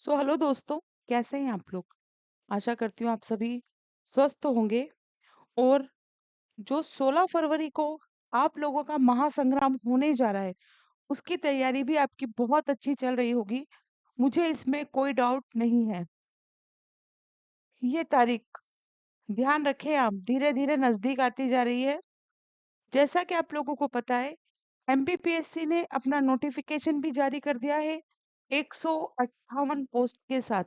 Hello दोस्तों, कैसे हैं आप लोग? आशा करती हूँ आप सभी स्वस्थ होंगे। और जो 16 फरवरी को आप लोगों का महासंग्राम होने जा रहा है, उसकी तैयारी भी आपकी बहुत अच्छी चल रही होगी। मुझे इसमें कोई डाउट नहीं है। ये तारीख ध्यान रखें आप, धीरे-धीरे नज़दीक आती जा रही है। जैसा कि आप लोगों को पता है, एमपीपीएससी ने अपना नोटिफिकेशन भी जारी कर दिया है 158 पोस्ट के साथ।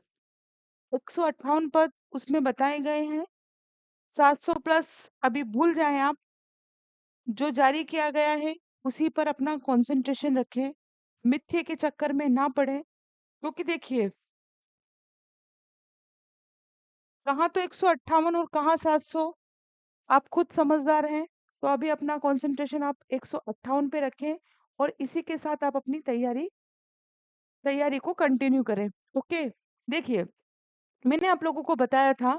158 पद उसमें बताए गए हैं। 700 प्लस अभी भूल जाएं आप। जो जारी किया गया है उसी पर अपना कंसंट्रेशन रखें, मिथ्ये के चक्कर में ना पड़े, क्योंकि देखिए कहाँ तो 158 और कहाँ 700। आप खुद समझदार हैं, तो अभी अपना कंसंट्रेशन आप 158 पे रखें और इसी के साथ आप अपनी तैयारी को कंटिन्यू करें। ओके, देखिए मैंने आप लोगों को बताया था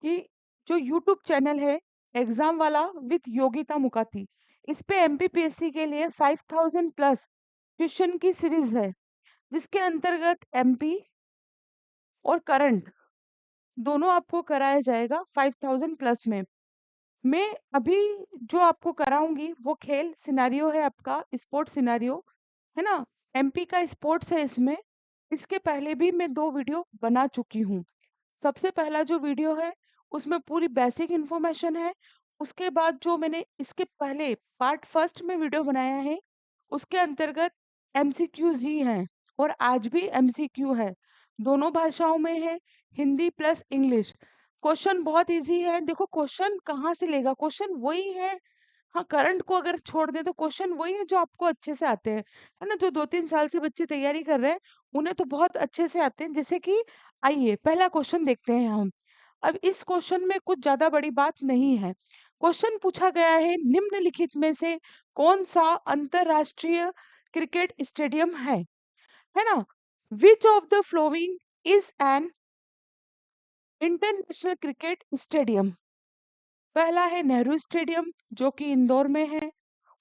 कि जो यूट्यूब चैनल है एग्जाम वाला विद योगिता मुकाती, इस पे एमपीपीएससी के लिए 5000 प्लस क्वेश्चन की सीरीज है, जिसके अंतर्गत एमपी और करंट दोनों आपको कराया जाएगा 5000 प्लस में। मैं अभी जो आपको कराऊंगी वो खेल सिनारियो है, आपका स्पोर्ट्स सिनारियो है ना। एमपी का स्पोर्ट्स है इसमें। इसके पहले भी मैं 2 वीडियो बना चुकी हूँ। सबसे पहला जो वीडियो है उसमें पूरी बेसिक इन्फॉर्मेशन है। उसके बाद जो मैंने इसके पहले पार्ट फर्स्ट में वीडियो बनाया है, उसके अंतर्गत एमसीक्यूज ही हैं। और आज भी एमसीक्यू है, दोनों भाषाओं में है, हिंदी प्लस इंग्लिश। क्वेश्चन बहुत इजी है। देखो क्वेश्चन कहाँ से लेगा, क्वेश्चन वही है। हाँ, करंट को अगर छोड़ दे तो क्वेश्चन वही है जो आपको अच्छे से आते हैं, है ना। जो 2-3 साल से बच्चे तैयारी कर रहे हैं उन्हें तो बहुत अच्छे से आते हैं। जैसे कि आइए पहला क्वेश्चन देखते हैं हम। अब इस क्वेश्चन में कुछ ज्यादा बड़ी बात नहीं है। क्वेश्चन पूछा गया है निम्नलिखित में से कौन सा अंतरराष्ट्रीय क्रिकेट स्टेडियम है ना। Which of the following is an international cricket stadium. पहला है नेहरू स्टेडियम जो कि इंदौर में है।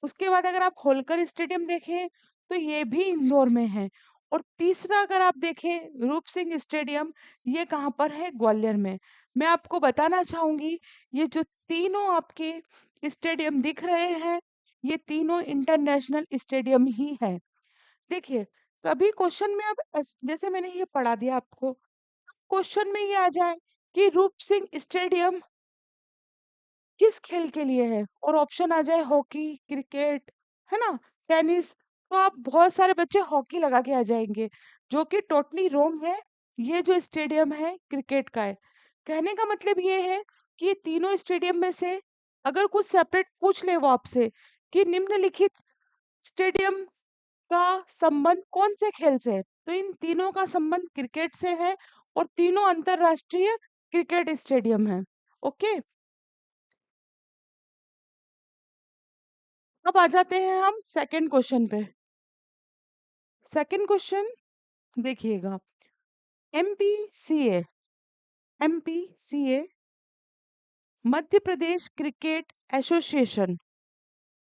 उसके बाद अगर आप होलकर स्टेडियम देखें तो ये भी इंदौर में है। और तीसरा अगर आप देखें रूप सिंह स्टेडियम, ये कहाँ पर है, ग्वालियर में। मैं आपको बताना चाहूंगी ये जो तीनों आपके स्टेडियम दिख रहे हैं, ये तीनों इंटरनेशनल स्टेडियम ही है। देखिए कभी क्वेश्चन में अब जैसे मैंने ये पढ़ा दिया आपको, क्वेश्चन में ये आ जाए कि रूप सिंह स्टेडियम किस खेल के लिए है और ऑप्शन आ जाए हॉकी, क्रिकेट, है ना, टेनिस, तो आप बहुत सारे बच्चे हॉकी लगा के आ जाएंगे, जो कि टोटली रॉन्ग है। ये जो स्टेडियम है क्रिकेट का है। कहने का मतलब ये है कि ये तीनों स्टेडियम में से अगर कुछ सेपरेट पूछ ले वो आपसे कि निम्नलिखित स्टेडियम का संबंध कौन से खेल से है, तो इन तीनों का संबंध क्रिकेट से है और तीनों अंतरराष्ट्रीय क्रिकेट स्टेडियम है। ओके, अब आ जाते हैं हम सेकंड क्वेश्चन पे। सेकंड क्वेश्चन देखिएगा। MPCA MPCA Madhya Pradesh cricket association,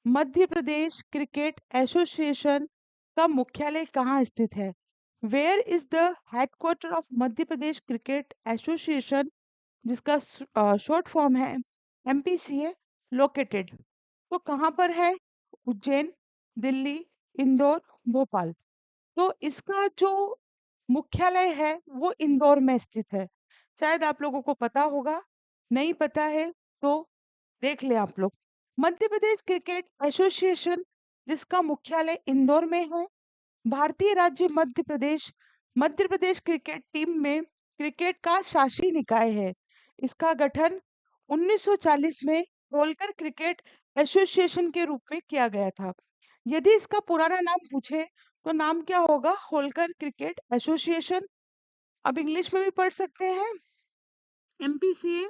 Madhya Pradesh cricket association का मुख्यालय कहाँ स्थित है। Where is the headquarter of Madhya Pradesh cricket association, जिसका शॉर्ट फॉर्म है एमपीसीए, लोकेटेड। तो कहाँ पर है, उज्जैन, दिल्ली, इंदौर, भोपाल। तो इसका जो मुख्यालय है वो इंदौर में स्थित है। शायद आप लोगों को पता होगा, नहीं पता है तो देख ले आप लोग। मध्य प्रदेश क्रिकेट एसोसिएशन जिसका मुख्यालय इंदौर में है, भारतीय राज्य मध्य प्रदेश क्रिकेट टीम में क्रिकेट का शासी निकाय है। इसका गठन 1940 में होलकर क्रिकेट एसोसिएशन के रूप में किया गया था। यदि इसका पुराना नाम पूछे तो नाम क्या होगा, होलकर क्रिकेट एसोसिएशन। अब इंग्लिश में भी पढ़ सकते हैं। MPCA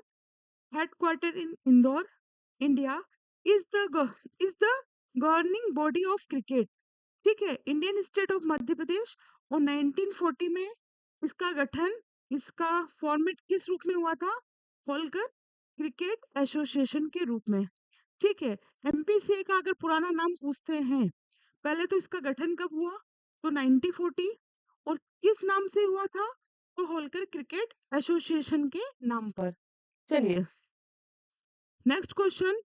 headquarter in Indore, India, is the governing body of cricket. ठीक है, इंडियन स्टेट ऑफ मध्य प्रदेश। और 1940 में इसका गठन, इसका फॉर्मेट किस रूप में हुआ था, होलकर क्रिकेट एसोसिएशन के रूप में। ठीक है, एमपीसीए का अगर पुराना नाम पूछते हैं, पहले तो इसका गठन कब हुआ, तो 1940। और किस नाम से हुआ था? तो होलकर क्रिकेट एसोसिएशन के नाम पर। चलिए नेक्स्ट क्वेश्चन,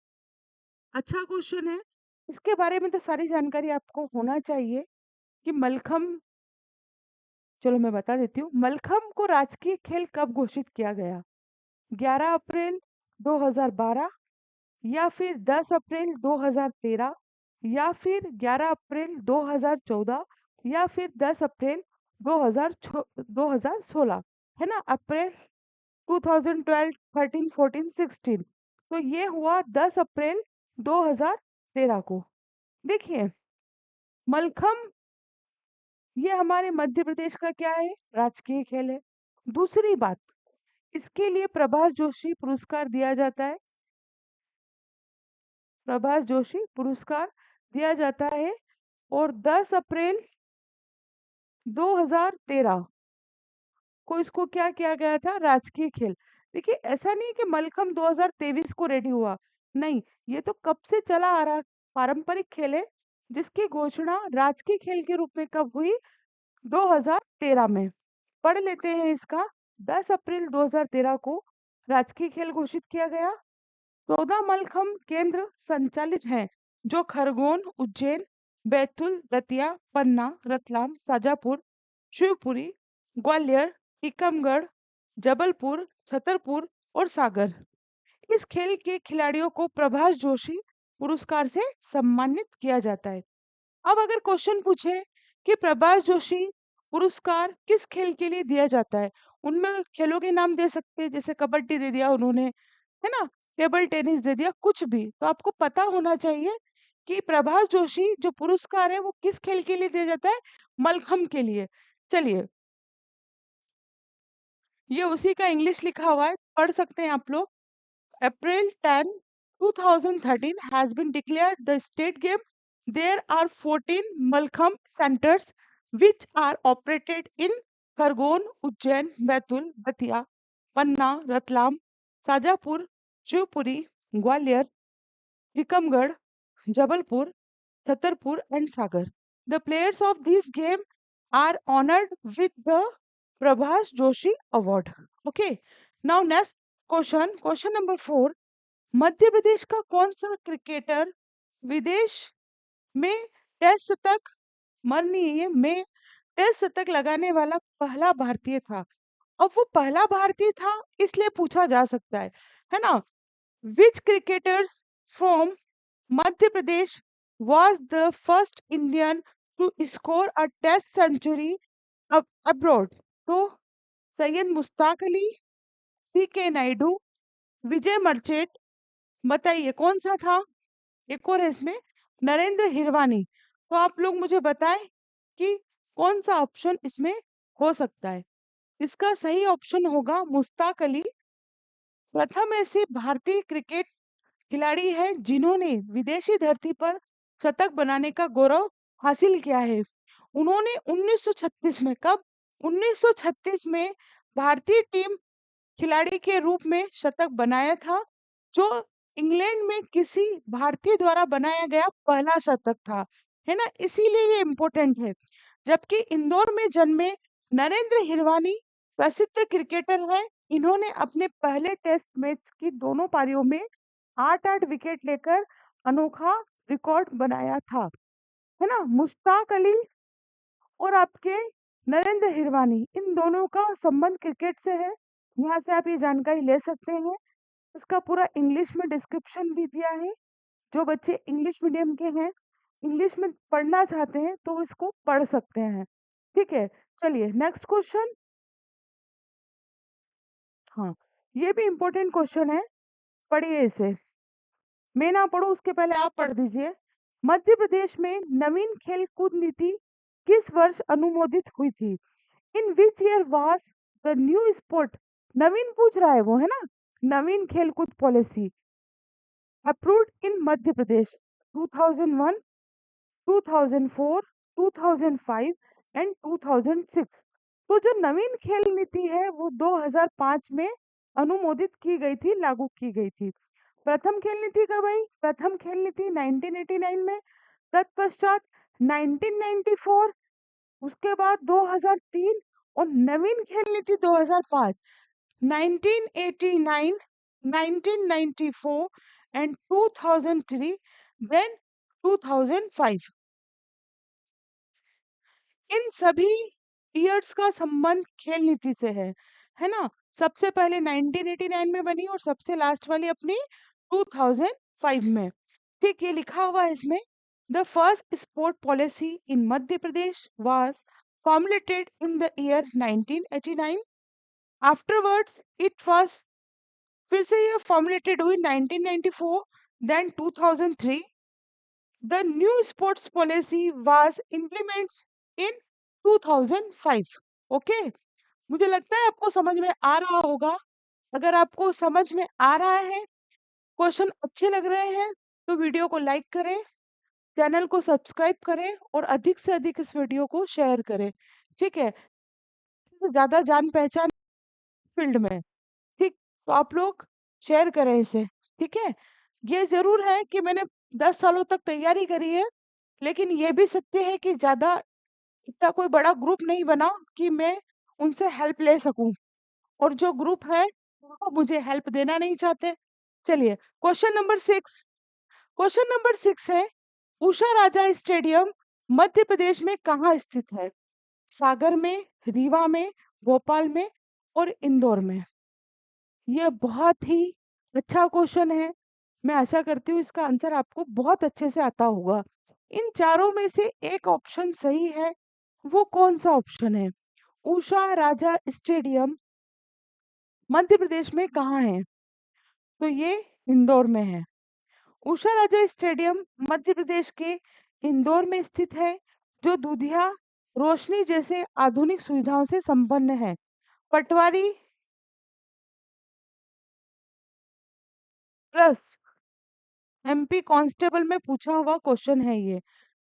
अच्छा क्वेश्चन है। इसके बारे में तो सारी जानकारी आपको होना चाहिए कि मलखम, चलो मैं बता देती हूँ। मलखम को राजकीय खेल कब घोषित किया गया? 11 अप्रैल 2012, या फिर 10 अप्रैल 2013, या फिर 11 अप्रैल 2014, या फिर 10 अप्रैल 2016, है ना? अप्रैल 2012, 13, 14, 16। तो ये हुआ 10 अप्रैल 2013 को। देखिए मलखम ये हमारे मध्य प्रदेश का क्या है? राजकीय खेल है। दूसरी बात, इसके लिए प्रभाष जोशी पुरस्कार दिया जाता है। प्रभाष जोशी पुरस्कार दिया जाता है। और 10 अप्रैल 2013 को इसको क्या किया गया था? राजकीय खेल। देखिए ऐसा नहीं कि मलखम 2023 को रेडी हुआ, नहीं, ये तो कब से चला आ रहा पारंपरिक खेल है, जिसकी घोषणा राजकीय खेल के रूप में कब हुई? 2013 में। पढ़ लेते हैं इसका। 10 अप्रैल 2013 को राजकीय खेल घोषित किया गया। 14 मलखम केंद्र संचालित हैं, जो खरगोन, उज्जैन, बैतूल, दतिया, पन्ना, रतलाम, शाजापुर, शिवपुरी, ग्वालियर, टीकमगढ़, जबलपुर, छतरपुर और सागर। इस खेल के खिलाड़ियों को प्रभाष जोशी पुरस्कार से सम्मानित किया जाता है। अब अगर क्वेश्चन पूछे कि प्रभाष जोशी पुरस्कार किस खेल के लिए दिया जाता है, उनमें खेलों के नाम दे सकते हैं, जैसे कबड्डी दे दिया उन्होंने, है ना, टेबल टेनिस दे दिया, कुछ भी। तो आपको पता होना चाहिए कि प्रभाष जोशी जो पुरस्कार है वो किस खेल के लिए दिया जाता है? मलखम के लिए। चलिए ये उसी का इंग्लिश लिखा हुआ है, पढ़ सकते हैं आप लोग। April 10, 2013 has been declared the state game. There are 14 Malkham centers which are operated in Khargone, Ujjain, Baitul, Datia, Panna, Ratlam, Sajapur, Shivpuri, Gwalior, Tikamgarh, Jabalpur, Chhatarpur and Sagar. The players of this game are honored with the Prabhas Joshi Award. Okay. Now next question, question number 4. Madhya Pradesh का कौन सा cricketer विदेश में test शतक, मरनी में test शतक लगाने वाला पहला भारतीय था? अब वो पहला भारतीय था इसलिए पूछा जा सकता है ना? Which cricketers from Madhya Pradesh was the first Indian to score a test century abroad? तो सैयद मुश्ताक अली, सी के नायडू, विजय मर्चेंट, बताइए कौन सा था? एक और है इसमें, नरेंद्र हिरवानी। तो आप लोग मुझे बताएं कि कौन सा ऑप्शन इसमें हो सकता है? इसका सही ऑप्शन होगा मुश्ताक अली। प्रथम ऐसे भारतीय क्रिकेट खिलाड़ी है जिन्होंने विदेशी धरती पर शतक बनाने का गौरव हासिल किया है। उन्होंने 1936 में, कब? 1936 में भारतीय टीम खिलाड़ी के रूप में शतक बनाया था, जो इंग्लैंड में किसी भारतीय द्वारा बनाया गया पहला शतक था, है ना? इसीलिए ये इम्पोर्टेंट है। जबकि इंदौर में जन्मे नरेंद्र हिरवानी प्रसिद्ध क्रिकेटर हैं। इन्होंने अपने पहले टेस्ट मैच की दोनों पारियों में 8-8 विकेट लेकर अनोखा रिकॉर्ड बनाया था, है ना? मुश्ताक अली और आपके नरेंद्र हिरवानी, इन दोनों का संबंध क्रिकेट से है। यहाँ से आप ये जानकारी ले सकते हैं। इसका पूरा इंग्लिश में डिस्क्रिप्शन भी दिया है। जो बच्चे इंग्लिश मीडियम के हैं, इंग्लिश में पढ़ना चाहते हैं, तो वो इसको पढ़ सकते हैं। ठीक है, चलिए नेक्स्ट क्वेश्चन। हाँ, ये भी इम्पोर्टेंट क्वेश्चन है, पढ़िए इसे। मैं ना पढ़ूं उसके पहले आप पढ़ दीजिए। मध्य प्रदेश में नवीन खेल कूद नीति किस वर्ष अनुमोदित हुई थी? In which year was the new sport, नवीन पूछ रहा है वो, है ना, नवीन खेलकूद policy approved in Madhya Pradesh? 2001, 2004, 2005 and 2006। तो जो नवीन खेल नीति है वो 2005 में अनुमोदित की गई थी, लागू की गई थी। प्रथम खेल नीति कब आई? प्रथम खेल नीति 1989 में। तत्पश्चात 1994 उसके बाद 2003 और नवीन खेल नीति 2005, 1989, 1994 एंड 2003, देन 2005। इन सभी ईयर्स का संबंध खेल नीति से है ना। सबसे पहले 1989 में बनी और सबसे लास्ट वाली अपनी 2005 में। ठीक, ये लिखा हुआ है इसमें, the first sport policy in Madhya Pradesh was formulated in the year 1989। Afterwards it was, फिर से ये फॉर्मुलेटेड हुई 1994, then 2003। The new sports policy was implemented in 2005. Okay, मुझे लगता है आपको समझ में आ रहा होगा। अगर आपको समझ में आ रहा है, क्वेश्चन अच्छे लग रहे हैं, तो वीडियो को लाइक करें, चैनल को सब्सक्राइब करें और अधिक से अधिक इस वीडियो को शेयर करें। ठीक है, ज़्यादा जान पहचान फील्ड में। ठीक, तो आप लोग शेयर करें इसे। ठीक है, ये ज़रूर है कि मैंने 10 सालों तक तैयारी करी है, लेकिन ये भी सत्य है कि ज़्यादा इतना कोई बड़ा ग्रुप नहीं बना कि मैं उनसे हेल्प ले सकूं, और जो ग्रुप है वो मुझे हेल्प देना नहीं चाहते। चलिए, क्वेश्चन नंबर 6 है, उषा राजा स्टेडियम मध्य प्रदेश में कहाँ स्थित है? सागर में, रीवा में, भोपाल में और इंदौर में। यह बहुत ही अच्छा क्वेश्चन है। मैं आशा करती हूँ इसका आंसर आपको बहुत अच्छे से आता होगा। इन चारों में से एक ऑप्शन सही है, वो कौन सा ऑप्शन है? उषा राजा स्टेडियम मध्य प्रदेश में कहाँ है? तो ये इंदौर में है। उषा राजा स्टेडियम मध्य प्रदेश के इंदौर में स्थित है, जो दूधिया रोशनी जैसे आधुनिक सुविधाओं से संपन्न है। पटवारी प्लस एमपी कांस्टेबल में पूछा हुआ क्वेश्चन है ये।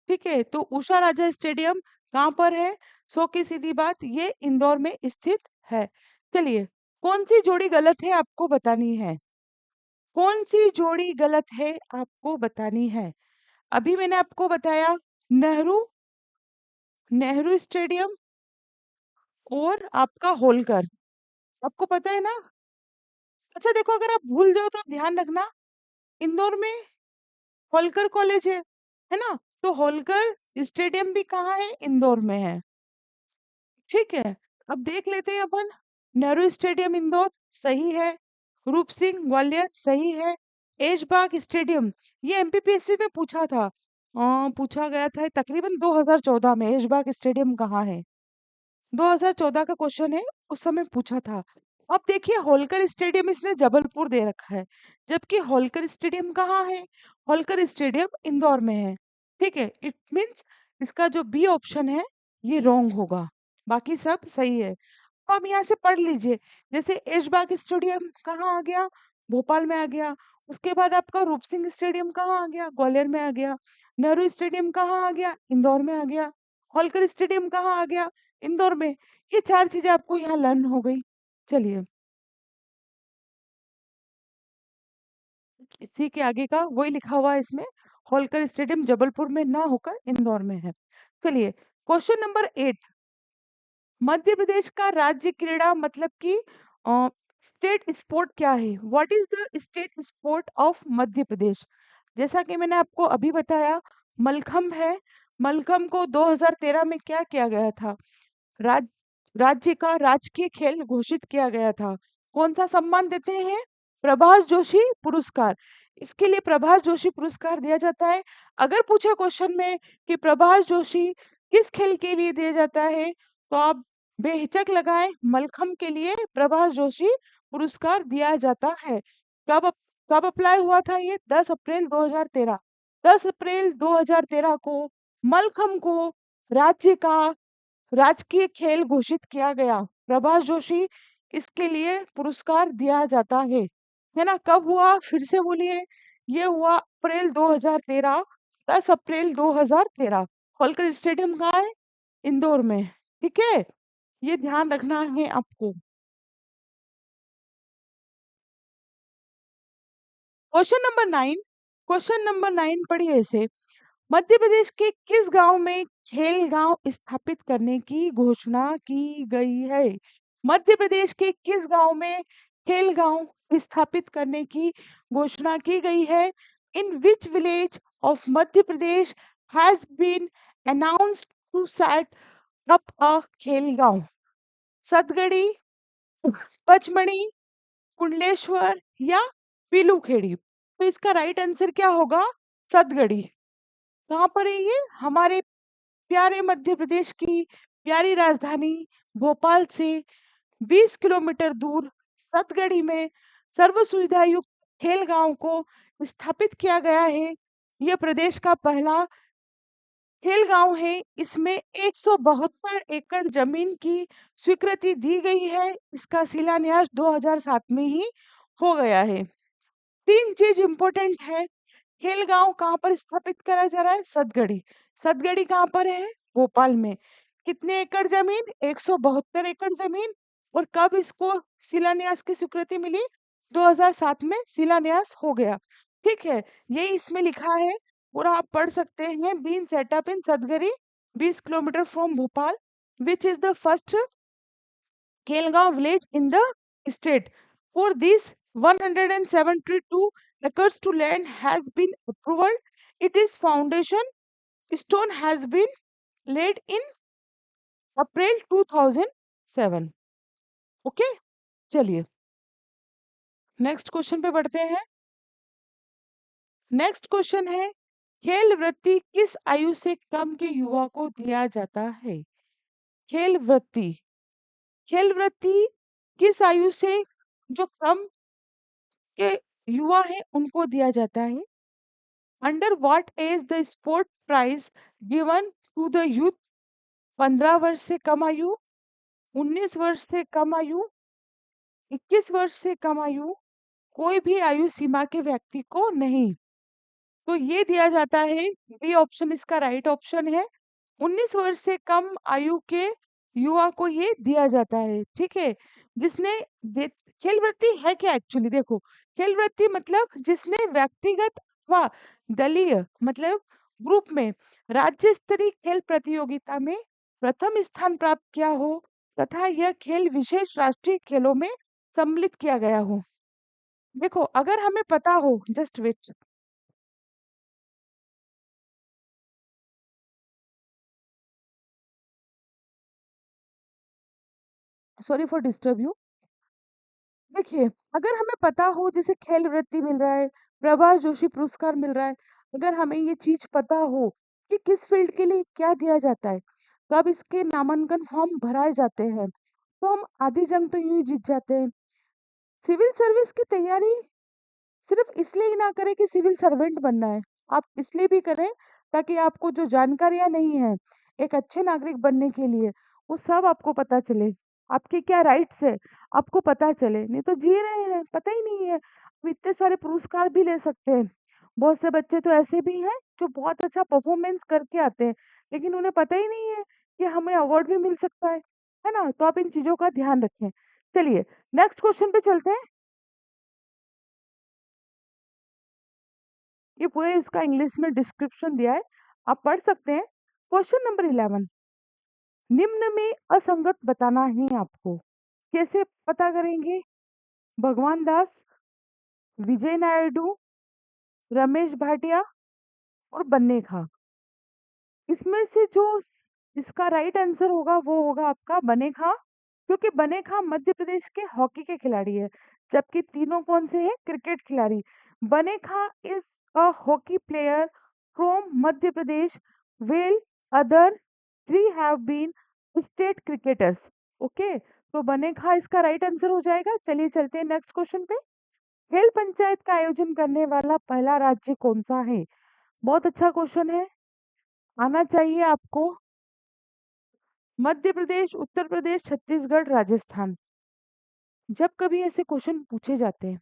ठीक है, तो उषा राजा स्टेडियम कहाँ पर है? सो की सीधी बात, ये इंदौर में स्थित है। चलिए, कौन सी जोड़ी गलत है आपको बतानी है। कौन सी जोड़ी गलत है आपको बतानी है। अभी मैंने आपको बताया नेहरू नेहरू स्टेडियम और आपका होलकर, आपको पता है ना। अच्छा देखो, अगर आप भूल जाओ तो आप ध्यान रखना, इंदौर में होलकर कॉलेज है ना। तो होलकर स्टेडियम भी कहाँ है? इंदौर में है। ठीक है, अब देख लेते हैं अपन। नेहरू स्टेडियम इंदौर सही है, रूप सिंह ग्वालियर सही है, ऐशबाग स्टेडियम ये एमपीपीएससी में पूछा था, पूछा गया था तकरीबन 2014 में, ऐशबाग स्टेडियम कहाँ है? 2014 का क्वेश्चन है, उस समय पूछा था। अब देखिए, होलकर स्टेडियम इसने जबलपुर दे रखा है, जबकि होलकर स्टेडियम कहाँ है? होलकर स्टेडियम इंदौर में है। ठीक है, इट मीन्स इसका जो बी ऑप्शन है ये रॉन्ग होगा, बाकी सब सही है। तो आप यहाँ से पढ़ लीजिए, जैसे ऐशबाग स्टेडियम कहाँ आ गया? भोपाल में आ गया। उसके बाद आपका रूप सिंह स्टेडियम कहाँ आ गया? ग्वालियर में आ गया। नेहरू स्टेडियम कहाँ आ गया? इंदौर में आ गया। होलकर स्टेडियम कहाँ आ गया? इंदौर में। ये चार चीजें आपको यहाँ लर्न हो गई। चलिए, इसी के आगे का वही लिखा हुआ है इसमें, होलकर स्टेडियम जबलपुर में ना होकर इंदौर में है। चलिए, क्वेश्चन नंबर 8, मध्य प्रदेश का राज्य क्रीड़ा मतलब कि स्टेट स्पोर्ट क्या है? What is the state sport of Madhya Pradesh? जैसा कि मैंने आपको अभी बताया, मलखम्ब है। मलखम्ब को 2013 में क्या किया गया था? राज राज्य का राजकीय खेल घोषित किया गया था। कौन सा सम्मान देते हैं? प्रभाष जोशी पुरस्कार। इसके लिए प्रभाष जोशी पुरस्कार दिया जाता है। अगर पूछे क्वेश्चन में कि प्रभाष जोशी किस खेल के लिए दिया जाता है, तो आप बेहिचक लगाएं, मलखम्ब के लिए प्रभाष जोशी पुरस्कार दिया जाता है। कब कब अप्लाई हुआ था ये? 10 अप्रैल 2013। 10 अप्रैल 2013 को मलखम्ब को राज्य का राजकीय खेल घोषित किया गया। प्रभाष जोशी इसके लिए पुरस्कार दिया जाता है ना। कब हुआ फिर से बोलिए? ये हुआ अप्रैल 2013, 10 अप्रैल 2013। होलकर स्टेडियम कहाँ है? इंदौर में। ठीक है, ये ध्यान रखना है आपको। क्वेश्चन नंबर 9, क्वेश्चन नंबर 9 पढ़िए इसे। मध्य प्रदेश के किस गांव में खेल गांव स्थापित करने की घोषणा की गई है? मध्य प्रदेश के किस गांव में खेल गांव स्थापित करने की घोषणा की गई है? In which village of Madhya Pradesh has been announced to set up a khel gaon? सतगड़ी, Pachmarhi, Kundaleshwar या पीलूखेड़ी? तो इसका राइट आंसर क्या होगा? सतगड़ी। कहाँ पर है ये? हमारे प्यारे मध्य प्रदेश की प्यारी राजधानी भोपाल से 20 किलोमीटर दूर सतगड़ी में सर्व सुविधा युक्त खेल गांव को स्थापित किया गया है। यह प्रदेश का पहला खेल गांव है। इसमें 172 एकड़ जमीन की स्वीकृति दी गई है। इसका शिलान्यास 2007 में ही हो गया है। तीन चीज इंपॉर्टेंट है। खेल गांव कहाँ पर स्थापित करा जा रहा है? सतगड़ी। सतगड़ी कहाँ पर है? भोपाल में। कितने एकड़ जमीन? 172 एकड़ जमीन। और कब इसको शिलान्यास की स्वीकृति मिली? 2007 में शिलान्यास हो गया। ठीक है, यही इसमें लिखा है और आप पढ़ सकते हैं। Been set up in Satgadi 20 kilometre from Bhopal which is the first Kelgaon village in the state. For this, 172 acres to land has been approved. Its foundation stone has been laid in April 2007. Okay, चलिए next question पे बढ़ते हैं। Next question है, खेल वृत्ति किस आयु से कम के युवा को दिया जाता है? खेल वृत्ति, खेल वृत्ति किस आयु से जो कम के युवा है उनको दिया जाता है? Under what age the sport prize given to the youth? 15 वर्ष से कम आयु, 19 वर्ष से कम आयु, 21 वर्ष से कम आयु, कोई भी आयु सीमा के व्यक्ति को नहीं। तो ये दिया जाता है, बी ऑप्शन इसका राइट ऑप्शन है। 19 वर्ष से कम आयु के युवा को ये दिया जाता है। ठीक है, जिसने खेल वृत्ति है क्या एक्चुअली? देखो, खेल वृत्ति मतलब जिसने व्यक्तिगत अथवा दलीय मतलब ग्रुप में राज्य स्तरीय खेल प्रतियोगिता में प्रथम स्थान प्राप्त किया हो तथा यह खेल विशेष राष्ट्रीय खेलों में सम्मिलित किया गया हो। देखो, अगर हमें पता हो, just wait, sorry for disturb you. देखिए, अगर हमें पता हो जैसे खेल वृत्ति मिल रहा है, प्रभाष जोशी पुरस्कार मिल रहा है, अगर हमें ये चीज पता हो कि किस फील्ड के लिए क्या दिया जाता है, कब इसके नामांकन फॉर्म भराए जाते हैं, तो हम आधी जंग तो यूं ही जीत जाते हैं। सिविल सर्विस की तैयारी सिर्फ इसलिए ही ना करें कि सिविल सर्वेंट बनना है, आप इसलिए भी करें ताकि आपको जो जानकारियां नहीं है एक अच्छे नागरिक बनने के लिए, वो सब आपको पता चले। आपके क्या राइट्स है आपको पता चले, नहीं तो जी रहे हैं पता ही नहीं है। अब इतने सारे पुरस्कार भी ले सकते हैं। बहुत से बच्चे तो ऐसे भी हैं जो बहुत अच्छा परफॉर्मेंस करके आते हैं, लेकिन उन्हें पता ही नहीं है कि हमें अवार्ड भी मिल सकता है ना? तो आप इन चीजों का ध्यान रखें। चलिए नेक्स्ट क्वेश्चन पे चलते हैं। ये पूरे इसका इंग्लिश में डिस्क्रिप्शन दिया है, आप पढ़ सकते हैं। क्वेश्चन नंबर 11, निम्न में असंगत बताना है आपको। कैसे पता करेंगे? भगवान दास, विजय नायडू, रमेश भाटिया और बन्ने खा। इसमें से जो इसका राइट आंसर होगा वो होगा आपका बने खां, क्योंकि बने खां मध्य प्रदेश के हॉकी के खिलाड़ी है, जबकि तीनों कौन से हैं? क्रिकेट खिलाड़ी। Bane Khan is a hockey player from Madhya Pradesh, well other three have been state cricketers. Okay, तो बने खां इसका राइट आंसर हो जाएगा। चलिए चलते हैं नेक्स्ट क्वेश्चन पे। खेल पंचायत का आयोजन करने वाला पहला राज्य कौन सा है? बहुत अच्छा क्वेश्चन है, आना चाहिए आपको। मध्य प्रदेश, उत्तर प्रदेश, छत्तीसगढ़, राजस्थान। जब कभी ऐसे क्वेश्चन पूछे जाते हैं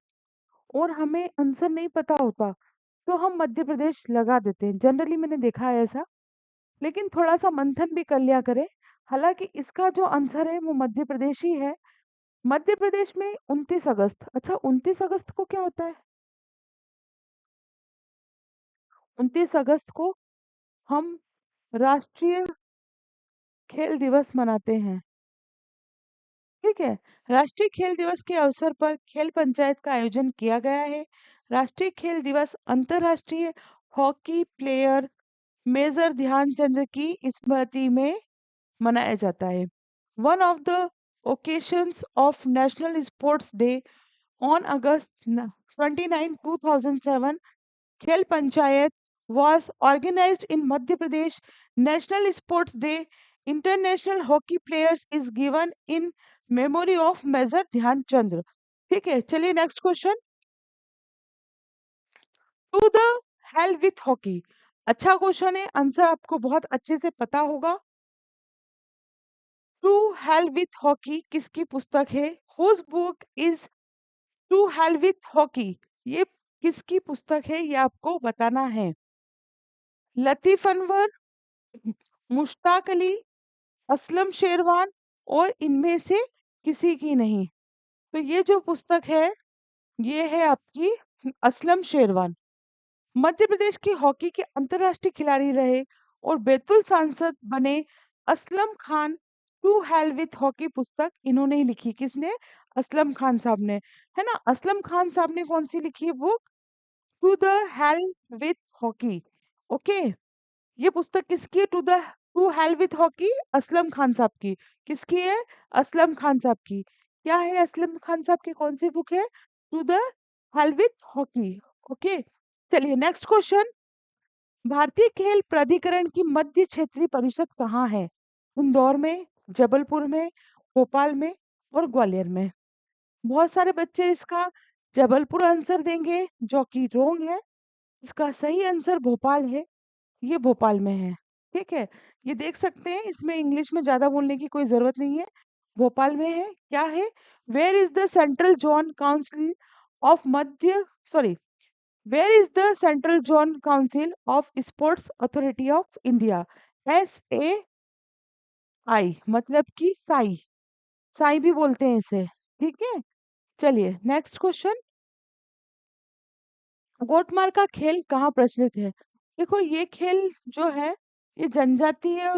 और हमें आंसर नहीं पता होता तो हम मध्य प्रदेश लगा देते हैं, जनरली मैंने देखा है ऐसा। लेकिन थोड़ा सा मंथन भी कर लिया करें। हालांकि इसका जो आंसर है वो मध्य प्रदेश ही है। मध्य प्रदेश में 29 अगस्त, अच्छा 29 अगस्त को क्या होता है? 29 अगस्त को हम राष्ट्रीय खेल दिवस मनाते हैं। ठीक है। राष्ट्रीय खेल दिवस के अवसर पर खेल पंचायत का आयोजन किया गया है। राष्ट्रीय खेल दिवस अंतर्राष्ट्रीय हॉकी प्लेयर मेजर ध्यानचंद की स्मृति में मनाया जाता है। One of the occasions of National Sports Day on August 29, 2007, खेल panchayat was organized in Madhya Pradesh. National Sports Day International Hockey Players is given in memory of major Dhyanchand. ठीक है, चलिए next question. To the hell with hockey, अच्छा question है, answer आपको बहुत अच्छे से पता होगा। टू हेल विथ हॉकी किसकी पुस्तक है? Whose book is to hell with hockey? ये किसकी पुस्तक है, ये आपको बताना है। लतीफ अनवर, मुश्ताक अली, असलम शेरवान और इनमें से किसी की नहीं। तो ये जो पुस्तक है ये है आपकी असलम शेरवान। मध्य प्रदेश के हॉकी के अंतर्राष्ट्रीय खिलाड़ी रहे और बैतुल सांसद बने Aslam Khan. To hell with hockey पुस्तक इन्होंने ही लिखी। किसने? असलम खान साहब ने, है ना। असलम खान साहब ने कौन सी लिखी है book? To the hell with hockey. Okay, ये पुस्तक किसकी है? To hell with hockey Aslam Khan साहब की। किसकी है? असलम खान साहब की। क्या है असलम खान साहब की कौन सी बुक है? To the hell with hockey. Okay, चलिए नेक्स्ट क्वेश्चन। भारतीय खेल प्राधिकरण की मध्य क्षेत्रीय परिषद कहाँ है? इंदौर में, जबलपुर में, भोपाल में और ग्वालियर में। बहुत सारे बच्चे इसका जबलपुर आंसर देंगे जो कि रोंग है। इसका सही आंसर भोपाल है, ये भोपाल में है। ठीक है, ये देख सकते हैं, इसमें इंग्लिश में ज्यादा बोलने की कोई जरूरत नहीं है। भोपाल में है। क्या है? Where is the central zone council of Madhya sorry where is the central zone council of sports authority of India? SAI, मतलब कि साई, साई भी बोलते हैं इसे। ठीक है, चलिए नेक्स्ट क्वेश्चन। गोटमार का खेल कहाँ प्रचलित है? देखो ये खेल जो है ये जनजातीय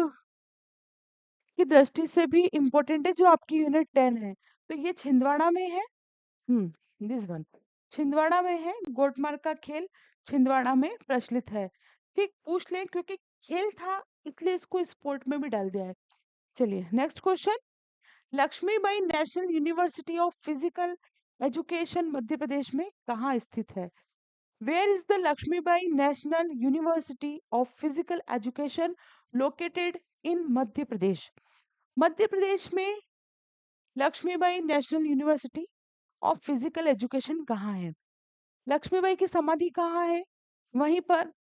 की दृष्टि से भी इम्पोर्टेंट है, जो आपकी यूनिट 10 है। तो ये छिंदवाड़ा में है। दिस वन छिंदवाड़ा में है। गोटमार का खेल छिंदवाड़ा में प्रचलित है। ठीक, पूछ लें क्योंकि खेल था इसलिए इसको स्पोर्ट में भी डाल दिया है। चलिए next question. Lakshmibai national university of physical education Madhya Pradesh में कहाँ स्थित है? Where is the Lakshmibai national university of physical education located in Madhya Pradesh? Madhya Pradesh में Lakshmibai national university of physical education कहाँ है? लक्ष्मीबाई की समाधि कहाँ है? वहीं पर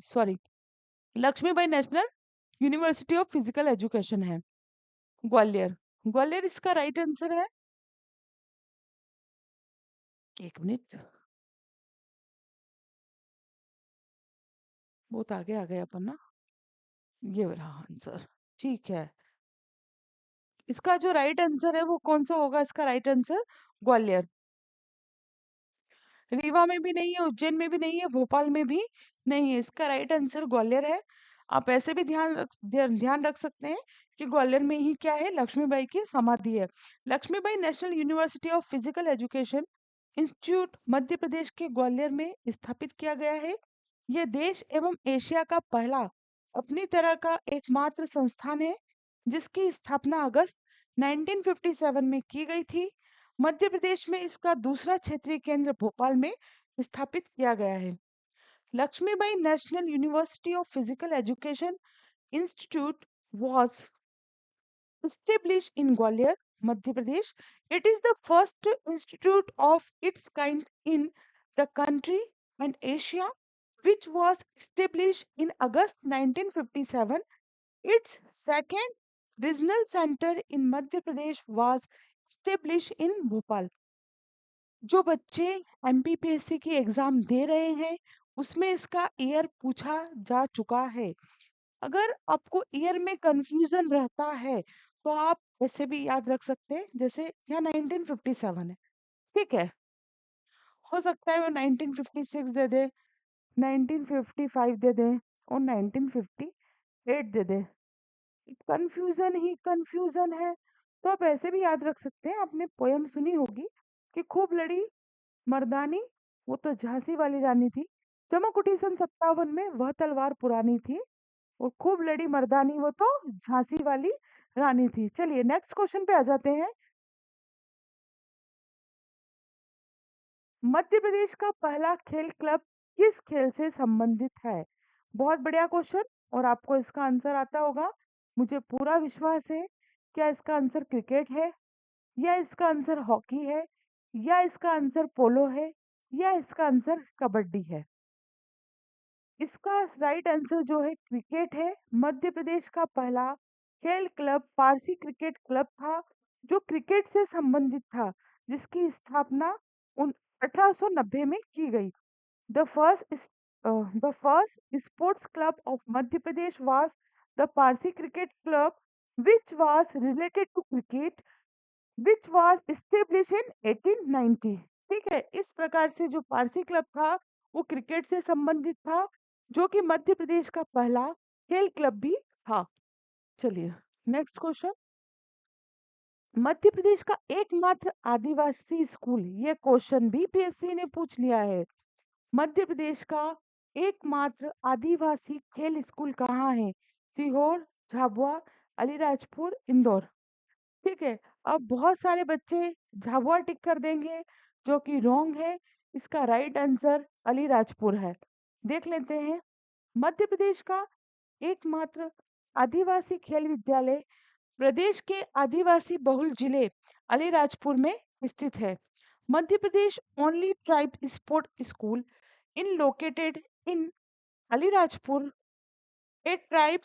sorry, Lakshmibai national university of physical education है ग्वालियर। ग्वालियर इसका राइट आंसर है। एक मिनट, बहुत आगे आ गए अपन ना। ये रहा आंसर। ठीक है, इसका जो राइट आंसर है वो कौन सा होगा? इसका राइट आंसर ग्वालियर। रीवा में भी नहीं है, उज्जैन में भी नहीं है, भोपाल में भी नहीं है। इसका राइट आंसर ग्वालियर है। आप ऐसे भी ध्यान रख सकते हैं कि ग्वालियर में ही क्या है? लक्ष्मीबाई की समाधि है। Lakshmibai national university of physical education institute Madhya Pradesh के ग्वालियर में स्थापित किया गया है। यह देश एवं एशिया का पहला अपनी तरह का एकमात्र संस्थान है जिसकी स्थापना अगस्त 1957 में की गई थी। मध्य प्रदेश में इसका दूसरा क्षेत्रीय केंद्र भोपाल में स्थापित किया गया है। Lakshmibai national university of physical education institute was established in Gwalior, Madhya Pradesh. It is the first institute of its kind in the country and Asia, which was established in August 1957. Its second regional center in Madhya Pradesh was established in Bhopal. जो बच्चे MPPSC की exam दे रहे हैं उसमें इसका year पूछा जा चुका है। अगर आपको ईयर में कंफ्यूजन रहता है तो आप ऐसे भी याद रख सकते हैं, जैसे यहाँ 1957 है। ठीक है, हो सकता है वो 1956 दे दे, 1955 दे दें और 1958 दे दें। कंफ्यूजन ही कंफ्यूजन है। तो आप ऐसे भी याद रख सकते हैं, आपने पोयम सुनी होगी कि खूब लड़ी मर्दानी, वो तो झांसी वाली रानी थी। चमक उठी सन 57 में, वह तलवार पुरानी थी। और खूब लड़ी मर्दानी, वो तो झांसी वाली रानी थी। चलिए नेक्स्ट क्वेश्चन पे आ जाते हैं। मध्य प्रदेश का पहला खेल क्लब किस खेल से संबंधित है? बहुत बढ़िया क्वेश्चन, और आपको इसका आंसर आता होगा, मुझे पूरा विश्वास है। क्या इसका आंसर क्रिकेट है, या इसका आंसर हॉकी है, या इसका आंसर पोलो है, या इसका आंसर कबड्डी है? इसका राइट आंसर जो है क्रिकेट है। मध्य प्रदेश का पहला खेल क्लब पारसी क्रिकेट क्लब था, जो क्रिकेट से संबंधित था, जिसकी स्थापना उन 1890 में की गई। The first the first sports club of Madhya Pradesh was the Parsi cricket club, which was related to cricket, which was established in 1890। ठीक है, इस प्रकार से जो पारसी क्लब था वो क्रिकेट से संबंधित था, जो कि मध्य प्रदेश का पहला खेल क्लब भी था। चलिए नेक्स्ट क्वेश्चन। मध्य प्रदेश का एकमात्र आदिवासी स्कूल, ये क्वेश्चन भी पीएससी ने पूछ लिया है। मध्य प्रदेश का एकमात्र आदिवासी खेल स्कूल कहाँ है? सीहोर, झाबुआ, अलीराजपुर, इंदौर। ठीक है, अब बहुत सारे बच्चे झाबुआ टिक कर देंगे, जो कि रॉन्ग है। इसका राइट आंसर अलीराजपुर है। देख लेते हैं। मध्य प्रदेश का एकमात्र आदिवासी खेल विद्यालय प्रदेश के आदिवासी बहुल जिले अलीराजपुर में स्थित है। Madhya Pradesh only tribe sport school in located in Alirajpur, a tribe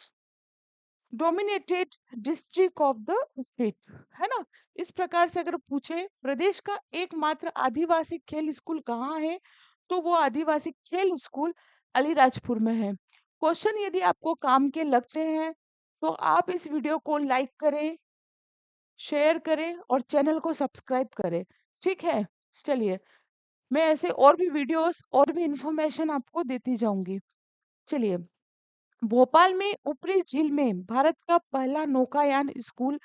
dominated district of the state, है ना। इस प्रकार से अगर पूछे प्रदेश का एकमात्र आदिवासी खेल स्कूल कहाँ है, तो वो आदिवासी खेल स्कूल अलीराजपुर में है। क्वेश्चन यदि आपको काम के लगते हैं तो आप इस वीडियो को लाइक करें, शेयर करें और चैनल को सब्सक्राइब करें। ठीक है, चलिए मैं ऐसे और भी वीडियोस और भी इंफॉर्मेशन आपको देती जाऊंगी। चलिए, भोपाल में ऊपरी झील में भारत का पहला नौकायान स्कूल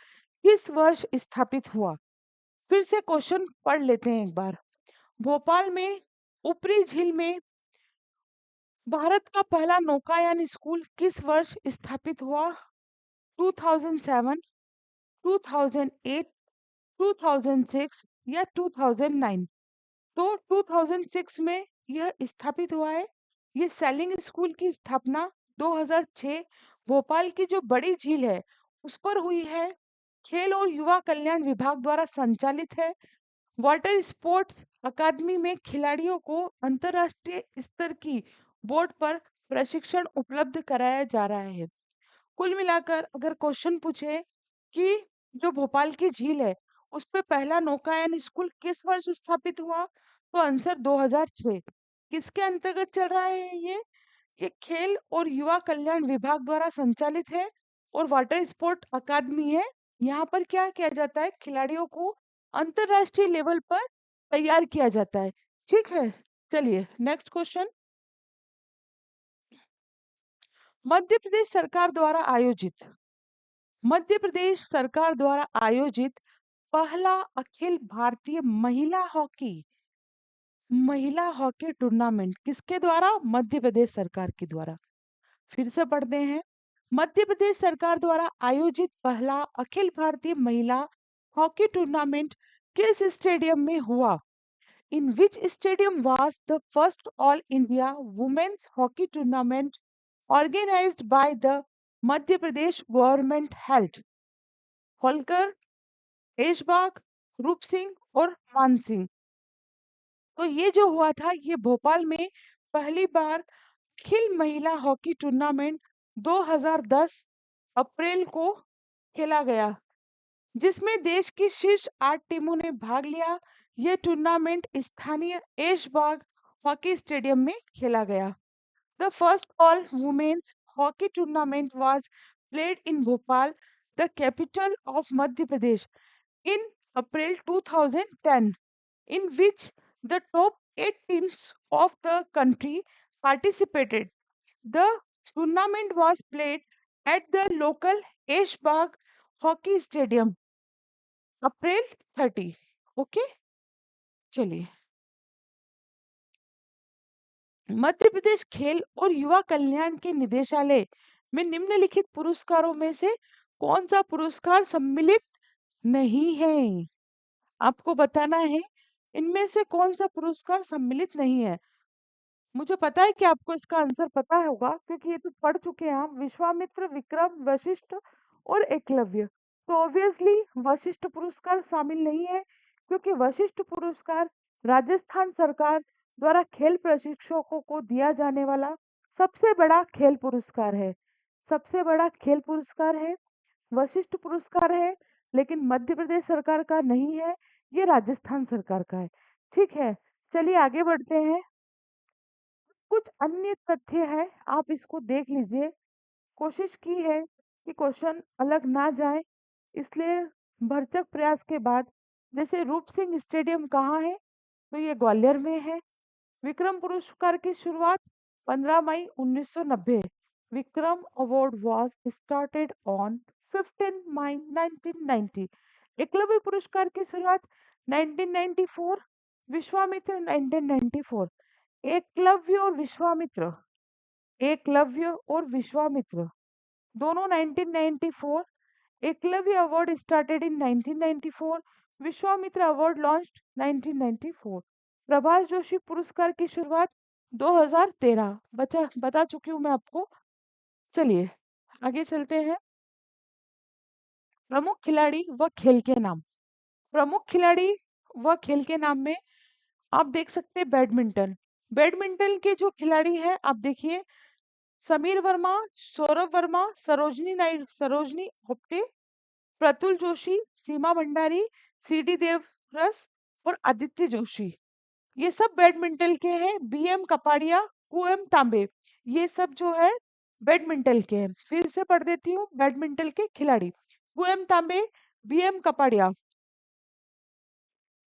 किस वर्ष स्थापित हुआ? फिर से क्वेश्चन पढ़ लेते हैं एक बार। भोपाल में ऊपरी झील में भारत का पहला नौकायान स्कूल किस वर्ष स्थापित हुआ? 2007, 2008, 2006 या 2009? तो 2006 में यह स्थापित हुआ है। ये सैलिंग स्कूल की स्थापना 2006 भोपाल की जो बड़ी झील है उस पर हुई है। खेल और युवा कल्याण विभाग द्वारा संचालित है। वाटर स्पोर्ट्स अकादमी में खिलाड़ियों को अंतरराष्ट्रीय स्तर की बोर्ड पर प्रशिक्षण उपलब्ध कराया जा रहा है। कुल मिलाकर अगर क्वेश्चन पूछे कि जो भोपाल की झील है उस पे पहला नौकायन स्कूल किस वर्ष स्थापित हुआ, तो आंसर 2006। किसके अंतर्गत चल रहा है ये खेल और युवा कल्याण विभाग द्वारा संचालित है और वाटर स्पोर्ट अकादमी है। यहाँ पर क्या किया जाता है, खिलाड़ियों को अंतरराष्ट्रीय लेवल पर तैयार किया जाता है। ठीक है, चलिए नेक्स्ट क्वेश्चन। मध्य प्रदेश सरकार द्वारा आयोजित मध्य प्रदेश सरकार द्वारा आयोजित पहला अखिल भारतीय महिला हॉकी टूर्नामेंट किसके द्वारा? मध्य प्रदेश सरकार के द्वारा। फिर से पढ़ते हैं। मध्य प्रदेश सरकार द्वारा आयोजित पहला अखिल भारतीय महिला हॉकी टूर्नामेंट किस स्टेडियम में हुआ? In which stadium was the first all India women's hockey tournament organised by the Madhya Pradesh government held? Holkar, Aishbagh, Roop Singh और मानसिंह। तो ये जो हुआ था ये भोपाल में पहली बार अखिल महिला हॉकी टूर्नामेंट 2010 अप्रैल को खेला गया, जिसमें देश की शीर्ष 8 टीमों ने भाग लिया। यह टूर्नामेंट स्थानीय ऐशबाग हॉकी स्टेडियम में खेला गया। The first all women's hockey tournament was played in Bhopal, the capital of Madhya Pradesh, in April 2010, in which the top 8 teams of the country participated. The tournament was played at the local Ashbagh Hockey Stadium. April 30। Okay, चलिए। मध्य प्रदेश खेल और युवा कल्याण के निदेशालय में निम्नलिखित पुरस्कारों में से कौन सा पुरस्कार सम्मिलित नहीं है? आपको बताना है इनमें से कौन सा पुरस्कार सम्मिलित नहीं है। मुझे पता है कि आपको इसका आंसर पता होगा क्योंकि ये तो पढ़ चुके हैं हम। विश्वामित्र, विक्रम, वशिष्ठ और एकलव्य। तो ऑब्वियसली वशिष्ठ पुरस्कार शामिल नहीं है क्योंकि वशिष्ठ पुरस्कार राजस्थान सरकार द्वारा खेल प्रशिक्षकों को दिया जाने वाला सबसे बड़ा खेल पुरस्कार है। सबसे बड़ा खेल पुरस्कार है, वशिष्ठ पुरस्कार है, लेकिन मध्य प्रदेश सरकार का नहीं है, ये राजस्थान सरकार का है। ठीक है, चलिए आगे बढ़ते हैं। कुछ अन्य तथ्य है, आप इसको देख लीजिए। कोशिश की है कि क्वेश्चन अलग ना जाए, इसलिए भरसक प्रयास के बाद, जैसे रूप सिंह स्टेडियम कहाँ है? तो ये ग्वालियर में है। विक्रम पुरस्कार की शुरुआत 15 मई 1990। Vikram award was started on 15 मई 1990। एकलव्य पुरस्कार की शुरुआत 1994। विश्वामित्र 1994। एकलव्य और विश्वामित्र, एकलव्य और विश्वामित्र दोनों 1994। Eklavya award started in 1994। Vishwamitra award launched 1994। Prabhash Joshi पुरस्कार की शुरुआत 2013। बता चुकी हूं मैं आपको। चलिए आगे चलते हैं। प्रमुख खिलाड़ी व खेल के नाम। प्रमुख खिलाड़ी व खेल के नाम में आप देख सकते हैं बैडमिंटन। बैडमिंटन के जो खिलाड़ी हैं आप देखिए, समीर वर्मा, सौरभ वर्मा, सरोजनी होप्टे, प्रतुल जोशी, सीमा भंडारी, सीडी देवरस और आदित्य जोशी। ये सब बैडमिंटन के हैं। बीएम कपाड़िया, कुएम तांबे, ये सब जो है बैडमिंटन के हैं। फिर से पढ़ देती हूँ बैडमिंटन के खिलाड़ी। कुएम तांबे, बीएम कपाड़िया,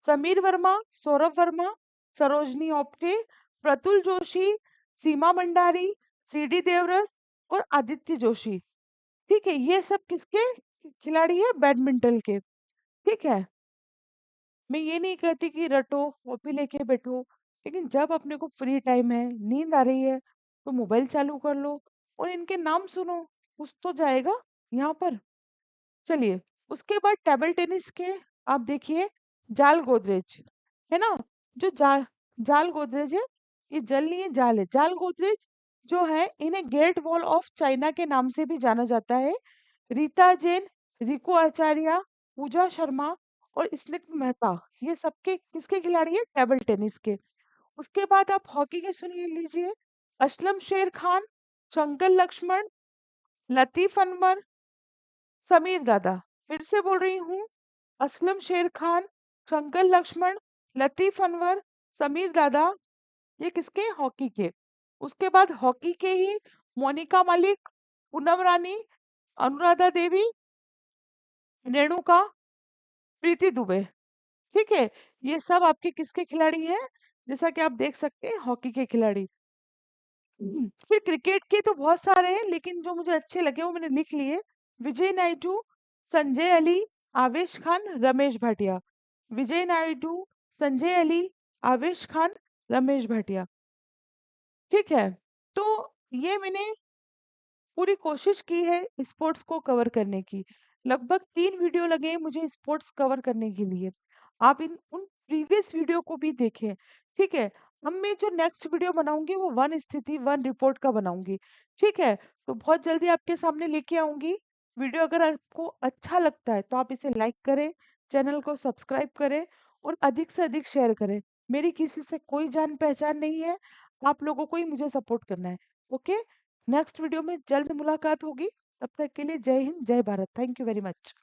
समीर वर्मा, सौरभ वर्मा, सरोजनी ओप्टे, प्रतुल जोशी, सीमा भंडारी, सीडी देवरस और आदित्य जोशी। ठीक है, ये सब किसके खिलाड़ी है? बैडमिंटन के। ठीक है, मैं ये नहीं कहती कि रटो कॉपी लेके बैठो, लेकिन जब अपने को फ्री टाइम है, नींद आ रही है, तो मोबाइल चालू कर लो और इनके नाम सुनो, कुछ तो जाएगा यहाँ पर। चलिए, उसके बाद टेबल टेनिस के आप देखिए, जाल गोदरेज है ना, जो जाल गोदरेज है, ये जल नहीं है, जाल है। जाल गोदरेज जो है, इन्हें ग्रेट वॉल ऑफ चाइना के नाम से भी जाना जाता है। रीता जैन, रिको आचार्य, पूजा शर्मा और स्निग्ध मेहता, ये सबके किसके खिलाड़ी है? टेबल टेनिस के। उसके बाद आप हॉकी के सुनिए लीजिए। असलम शेर खान, शंकर लक्ष्मण, लतीफ अनवर, समीर दादा। फिर से बोल रही हूँ, असलम शेर खान, शंकर लक्ष्मण, लतीफ अनवर, समीर दादा, ये किसके? हॉकी के। उसके बाद हॉकी के ही मोनिका मलिक, पूनम रानी, अनुराधा देवी, रेणुका, प्रीति दुबे। ठीक है, ये सब आपके किसके खिलाड़ी हैं? जैसा कि आप देख सकते हैं, हॉकी के खिलाड़ी। फिर क्रिकेट के तो बहुत सारे हैं, लेकिन जो मुझे अच्छे लगे वो मैंने लिख लिए। विजय नायडू, संजय अली, आवेश खान, रमेश भाटिया। विजय नायडू, संजय अली, आवेश खान, रमेश भाटिया। ठीक है, तो ये मैंने पूरी कोशिश की है स्पोर्ट्स को कवर करने की। लगभग 3 वीडियो लगे मुझे स्पोर्ट्स कवर करने के लिए। आप इन उन प्रीवियस वीडियो को भी देखें। ठीक है, अब मैं जो नेक्स्ट वीडियो बनाऊंगी वो वन स्थिति वन रिपोर्ट का बनाऊंगी। ठीक है, तो बहुत जल्दी आपके सामने लेके आऊंगी। वीडियो अगर आपको अच्छा लगता है तो आप इसे लाइक करें, चैनल को सब्सक्राइब करें और अधिक से अधिक शेयर करें। मेरी किसी से कोई जान पहचान नहीं है, आप लोगों को ही मुझे सपोर्ट करना है। ओके, नेक्स्ट वीडियो में जल्द मुलाकात होगी। तब तक के लिए जय हिंद, जय Bharat. Thank you very much.